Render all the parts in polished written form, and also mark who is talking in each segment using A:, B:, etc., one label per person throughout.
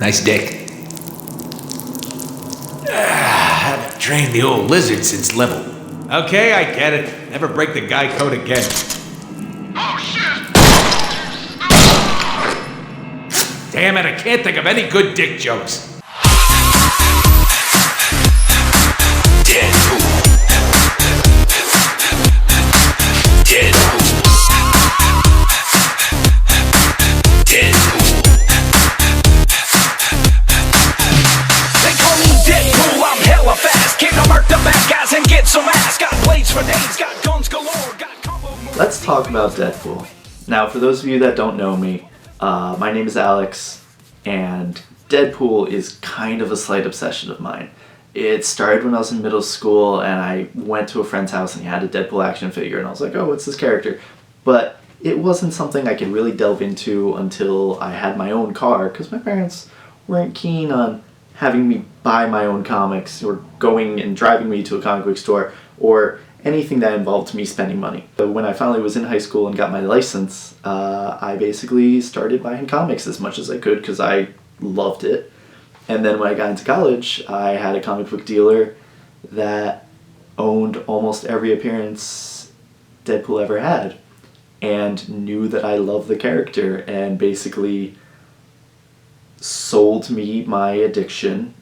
A: Nice dick. Haven't trained the old lizard since level. Okay, I get it. Never break the guy code again.
B: Oh, shit!
A: Damn it, I can't think of any good dick jokes.
B: Deadpool. Deadpool. Deadpool. They call me Deadpool, I'm hella fast. Came to murk the bad guys and get some ass. Got blades for days, got guns galore, got combo moves.
C: Let's talk about Deadpool. Now, for those of you that don't know me, my name is Alex, and Deadpool is kind of a slight obsession of mine. It started when I was in middle school, and I went to a friend's house and he had a Deadpool action figure, and I was like, oh, what's this character? But it wasn't something I could really delve into until I had my own car, because my parents weren't keen on having me buy my own comics, or going and driving me to a comic book store, or anything that involved me spending money. So when I finally was in high school and got my license, I basically started buying comics as much as I could because I loved it. And then when I got into college, I had a comic book dealer that owned almost every appearance Deadpool ever had and knew that I loved the character and basically sold me my addiction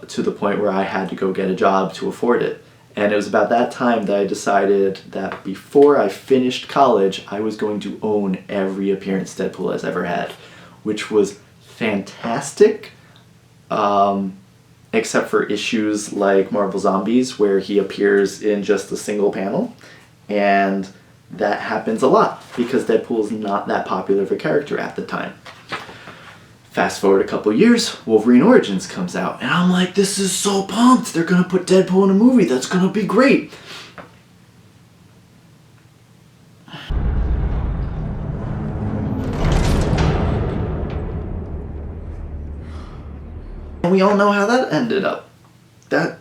C: to the point where I had to go get a job to afford it. And it was about that time that I decided that before I finished college, I was going to own every appearance Deadpool has ever had, which was fantastic, except for issues like Marvel Zombies, where he appears in just a single panel, and that happens a lot because Deadpool is not that popular of a character at the time. Fast forward a couple years, Wolverine Origins comes out, and I'm like, this is so pumped! They're gonna put Deadpool in a movie, that's gonna be great! And we all know how that ended up. That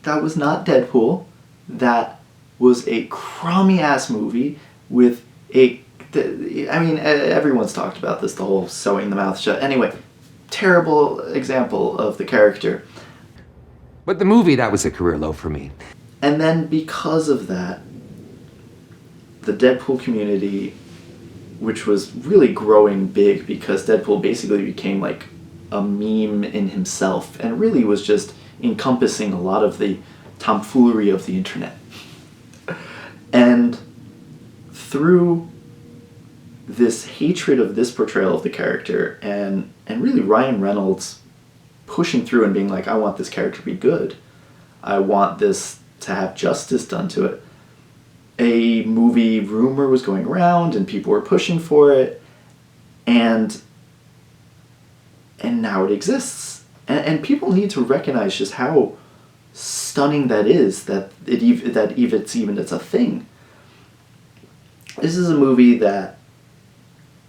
C: was not Deadpool. That was a crummy-ass movie with a... I mean, everyone's talked about this, the whole sewing the mouth shut. Anyway, terrible example of the character.
D: But the movie, that was a career low for me.
C: And then because of that, the Deadpool community, which was really growing big because Deadpool basically became like a meme in himself and really was just encompassing a lot of the tomfoolery of the internet. And through this hatred of this portrayal of the character and really Ryan Reynolds pushing through and being like, I want this character to be good. I want this to have justice done to it. A movie rumor was going around and people were pushing for it, and now it exists. And people need to recognize just how stunning that is, that it's a thing. This is a movie that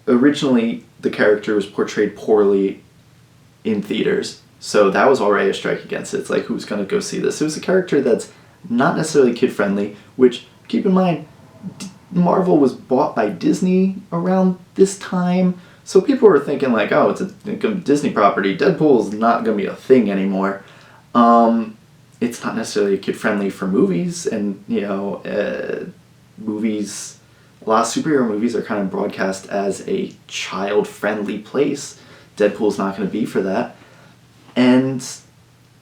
C: originally the character was portrayed poorly in theaters, so that was already a strike against it. It's like, who's going to go see this? It was a character that's not necessarily kid-friendly, which, keep in mind, Marvel was bought by Disney around this time, so people were thinking like, oh, it's a Disney property, Deadpool's not going to be a thing anymore. It's not necessarily kid-friendly for movies, and, movies... A lot of superhero movies are kind of broadcast as a child-friendly place. Deadpool's not going to be for that. And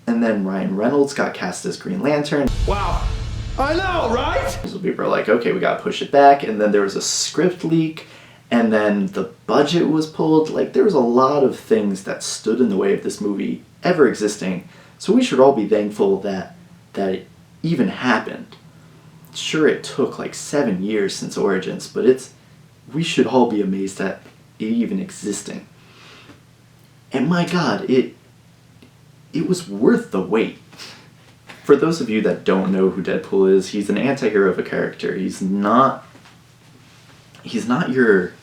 C: then Ryan Reynolds got cast as Green Lantern.
A: Wow. I know, right?
C: So people are like, okay, we got to push it back. And then there was a script leak. And then the budget was pulled. Like, there was a lot of things that stood in the way of this movie ever existing. So we should all be thankful that it even happened. Sure, it took like 7 years since Origins, but we should all be amazed at it even existing. And my God, it was worth the wait. For those of you that don't know who Deadpool is, he's an anti-hero of a character. He's not your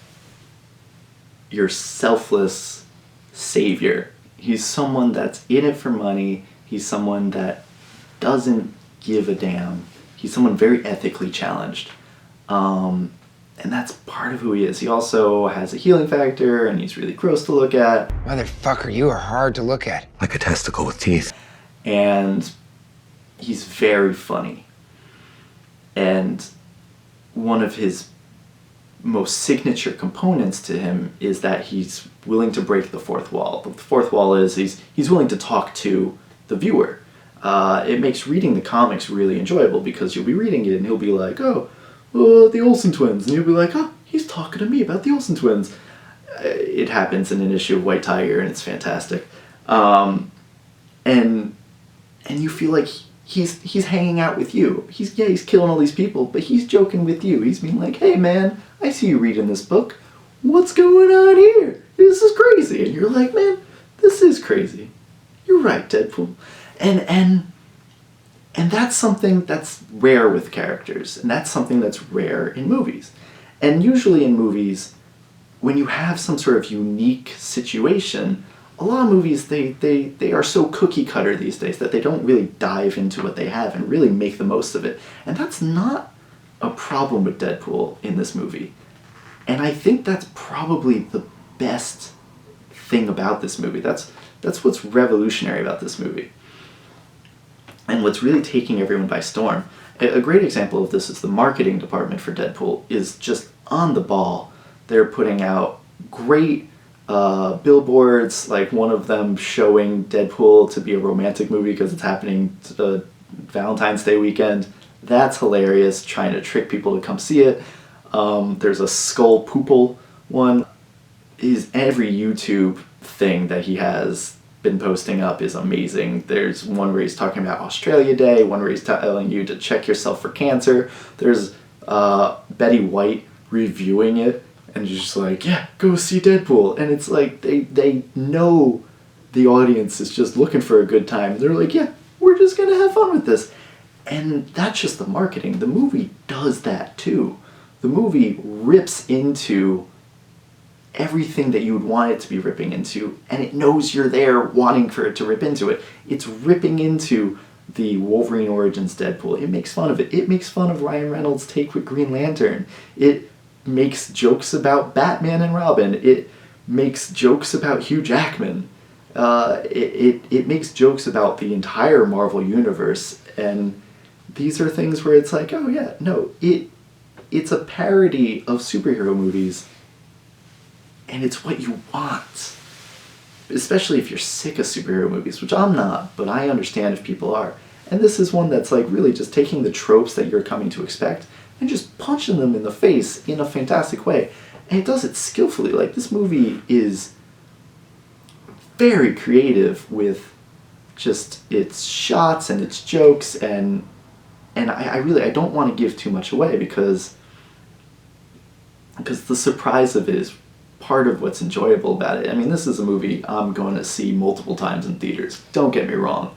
C: selfless savior. He's someone that's in it for money. He's someone that doesn't give a damn. He's someone very ethically challenged. And And that's part of who he is. He also has a healing factor, and he's really gross to look at.
D: Motherfucker, you are hard to look at.
E: Like a testicle with teeth.
C: And he's very funny. And one of his most signature components to him is that he's willing to break the fourth wall. The fourth wall is he's willing to talk to the viewer. It makes reading the comics really enjoyable because you'll be reading it and he'll be like, the Olsen twins. And you'll be like, he's talking to me about the Olsen twins. It happens in an issue of White Tiger and it's fantastic. And you feel like he's hanging out with you. He's killing all these people, but he's joking with you. He's being like, hey man, I see you reading this book. What's going on here? This is crazy. And you're like, man, this is crazy. You're right, Deadpool. And that's something that's rare with characters, and that's something that's rare in movies. And usually in movies, when you have some sort of unique situation, a lot of movies, they are so cookie cutter these days that they don't really dive into what they have and really make the most of it. And that's not a problem with Deadpool in this movie. And I think that's probably the best thing about this movie. That's what's revolutionary about this movie. And what's really taking everyone by storm. A great example of this is the marketing department for Deadpool is just on the ball. They're putting out great billboards, like one of them showing Deadpool to be a romantic movie because it's happening to Valentine's Day weekend. That's hilarious, trying to trick people to come see it. There's a Skull Poople one. Every YouTube thing that he has been posting up is amazing. There's one where he's talking about Australia Day, one where he's telling you to check yourself for cancer. There's Betty White reviewing it, and you're just like, yeah, go see Deadpool. And it's like, they know the audience is just looking for a good time. They're like, yeah, we're just gonna have fun with this. And that's just the marketing. The movie does that too. The movie rips into everything that you would want it to be ripping into, and it knows you're there wanting for it to rip into it. It's ripping into the Wolverine Origins Deadpool. It makes fun of it. It makes fun of Ryan Reynolds' take with Green Lantern. It makes jokes about Batman and Robin. It makes jokes about Hugh Jackman. It makes jokes about the entire Marvel Universe, and these are things where it's like, oh yeah, no, it's a parody of superhero movies, and it's what you want. Especially if you're sick of superhero movies, which I'm not, but I understand if people are. And this is one that's like really just taking the tropes that you're coming to expect and just punching them in the face in a fantastic way. And it does it skillfully. Like, this movie is very creative with just its shots and its jokes, and I don't want to give too much away because the surprise of it is part of what's enjoyable about it. I mean, this is a movie I'm going to see multiple times in theaters. Don't get me wrong.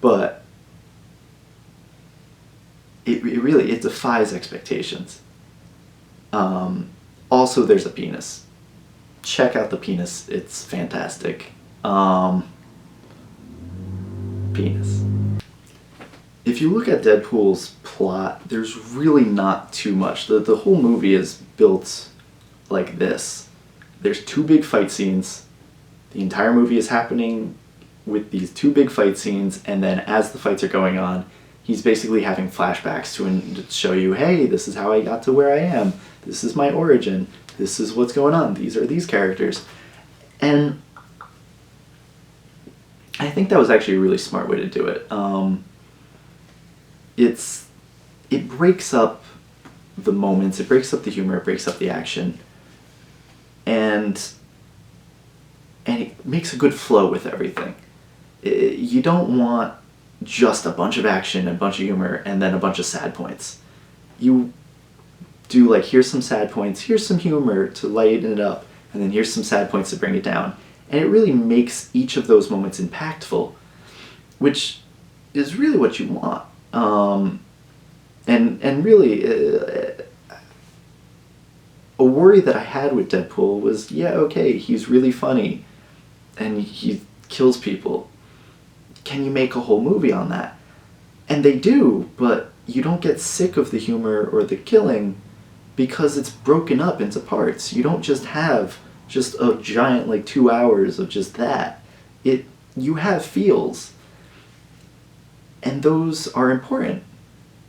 C: But it really defies expectations. Also, there's a penis. Check out the penis. It's fantastic. Penis. If you look at Deadpool's plot, there's really not too much. The whole movie is built like this. There's two big fight scenes. The entire movie is happening with these two big fight scenes, and then as the fights are going on, he's basically having flashbacks to show you, hey, this is how I got to where I am. This is my origin. This is what's going on. These are these characters. And I think that was actually a really smart way to do it. It breaks up the moments, it breaks up the humor, it breaks up the action, and it makes a good flow with everything. You don't want just a bunch of action and a bunch of humor and then a bunch of sad points. You do like, here's some sad points, here's some humor to lighten it up, and then here's some sad points to bring it down. And it really makes each of those moments impactful, which is really what you want. And really, a worry that I had with Deadpool was, yeah, okay, he's really funny, and he kills people. Can you make a whole movie on that? And they do, but you don't get sick of the humor or the killing because it's broken up into parts. You don't just have just a giant, like, 2 hours of just that. You have feels, and those are important.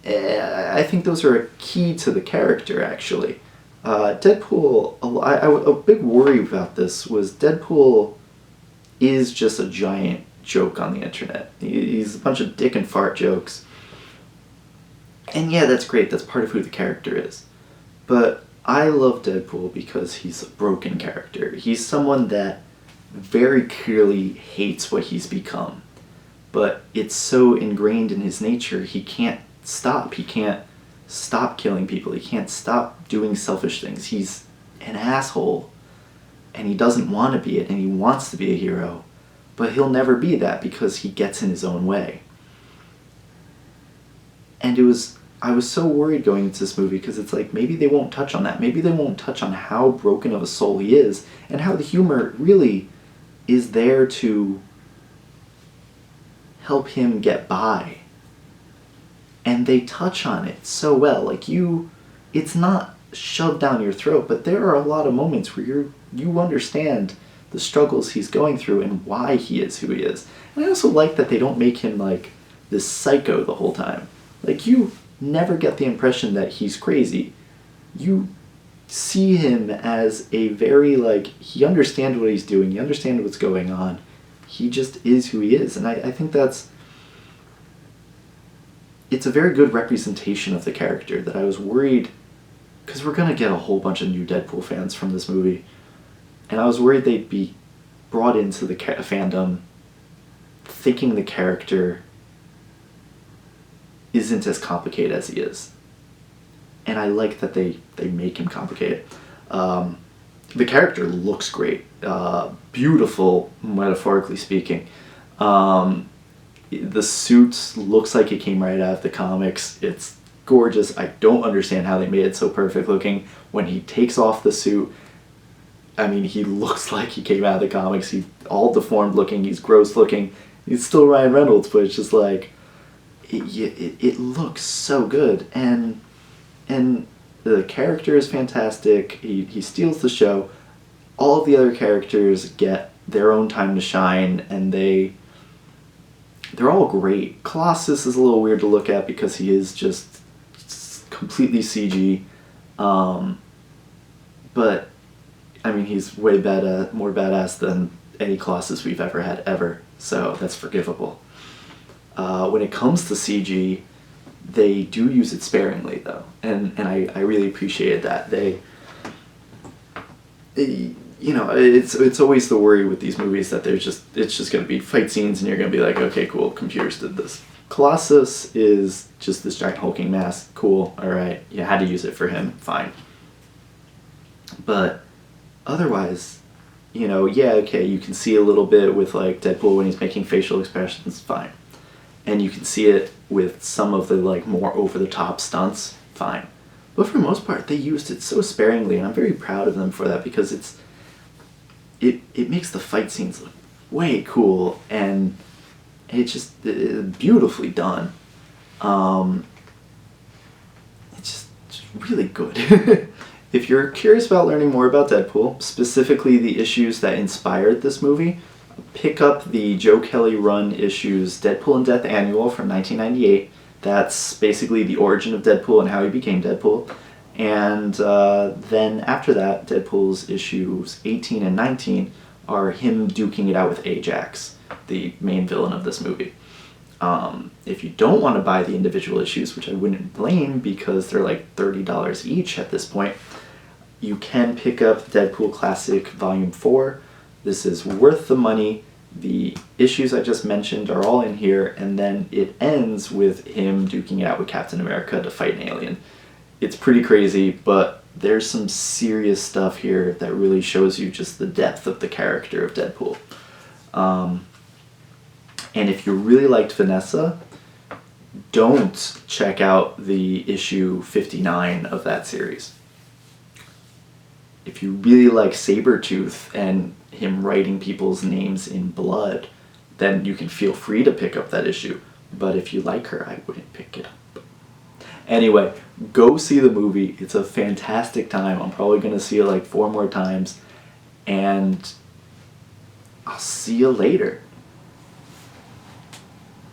C: I think those are a key to the character, actually. Deadpool, a big worry about this was Deadpool is just a giant joke on the internet. He's a bunch of dick and fart jokes. And yeah, that's great, that's part of who the character is. But I love Deadpool because he's a broken character. He's someone that very clearly hates what he's become. But it's so ingrained in his nature, he can't stop. He can't stop killing people. He can't stop doing selfish things. He's an asshole, and he doesn't want to be it, and he wants to be a hero. But he'll never be that because he gets in his own way. And I was so worried going into this movie because it's like, maybe they won't touch on that. Maybe they won't touch on how broken of a soul he is and how the humor really is there to help him get by. And they touch on it so well. Like, it's not shoved down your throat, but there are a lot of moments where you understand the struggles he's going through and why he is who he is. And I also like that they don't make him like this psycho the whole time. Like, you never get the impression that he's crazy. You see him as a very, like, he understands what he's doing, he understands what's going on. He just is who he is. And I think it's a very good representation of the character that I was worried, because we're going to get a whole bunch of new Deadpool fans from this movie. And I was worried they'd be brought into the fandom thinking the character isn't as complicated as he is. And I like that they make him complicated. The character looks great. Beautiful, metaphorically speaking. The suit looks like it came right out of the comics. It's gorgeous. I don't understand how they made it so perfect looking. When he takes off the suit, I mean, he looks like he came out of the comics. He's all deformed looking. He's gross looking. He's still Ryan Reynolds, but it's just like, it looks so good. And the character is fantastic. He steals the show. All of the other characters get their own time to shine, and they're all great. Colossus is a little weird to look at because he is just completely CG. But I mean, he's way more badass than any Colossus we've ever had, ever. So that's forgivable. When it comes to CG, they do use it sparingly, though, and I really appreciated that. It's always the worry with these movies that it's just going to be fight scenes, and you're going to be like, okay, cool, computers did this. Colossus is just this giant hulking mass. Cool, all right, you had to use it for him, fine. But otherwise, yeah, okay, you can see a little bit with, like, Deadpool when he's making facial expressions, fine. And you can see it with some of the, like, more over-the-top stunts, fine. But for the most part, they used it so sparingly, and I'm very proud of them for that, because it makes the fight scenes look way cool, and it's just beautifully done. It's just really good. If you're curious about learning more about Deadpool, specifically the issues that inspired this movie, pick up the Joe Kelly run issues Deadpool and Death Annual from 1998. That's basically the origin of Deadpool and how he became Deadpool. And then after that, Deadpool's issues 18 and 19 are him duking it out with Ajax, the main villain of this movie. If you don't want to buy the individual issues, which I wouldn't blame because they're like $30 each at this point, you can pick up Deadpool Classic Volume 4. This is worth the money. The issues I just mentioned are all in here, and then it ends with him duking it out with Captain America to fight an alien. It's pretty crazy, but there's some serious stuff here that really shows you just the depth of the character of Deadpool. And if you really liked Vanessa, don't check out the issue 59 of that series. If you really like Sabretooth and him writing people's names in blood, then you can feel free to pick up that issue. But if you like her, I wouldn't pick it up. Anyway, go see the movie. It's a fantastic time. I'm probably going to see it like 4 more times. And I'll see you later.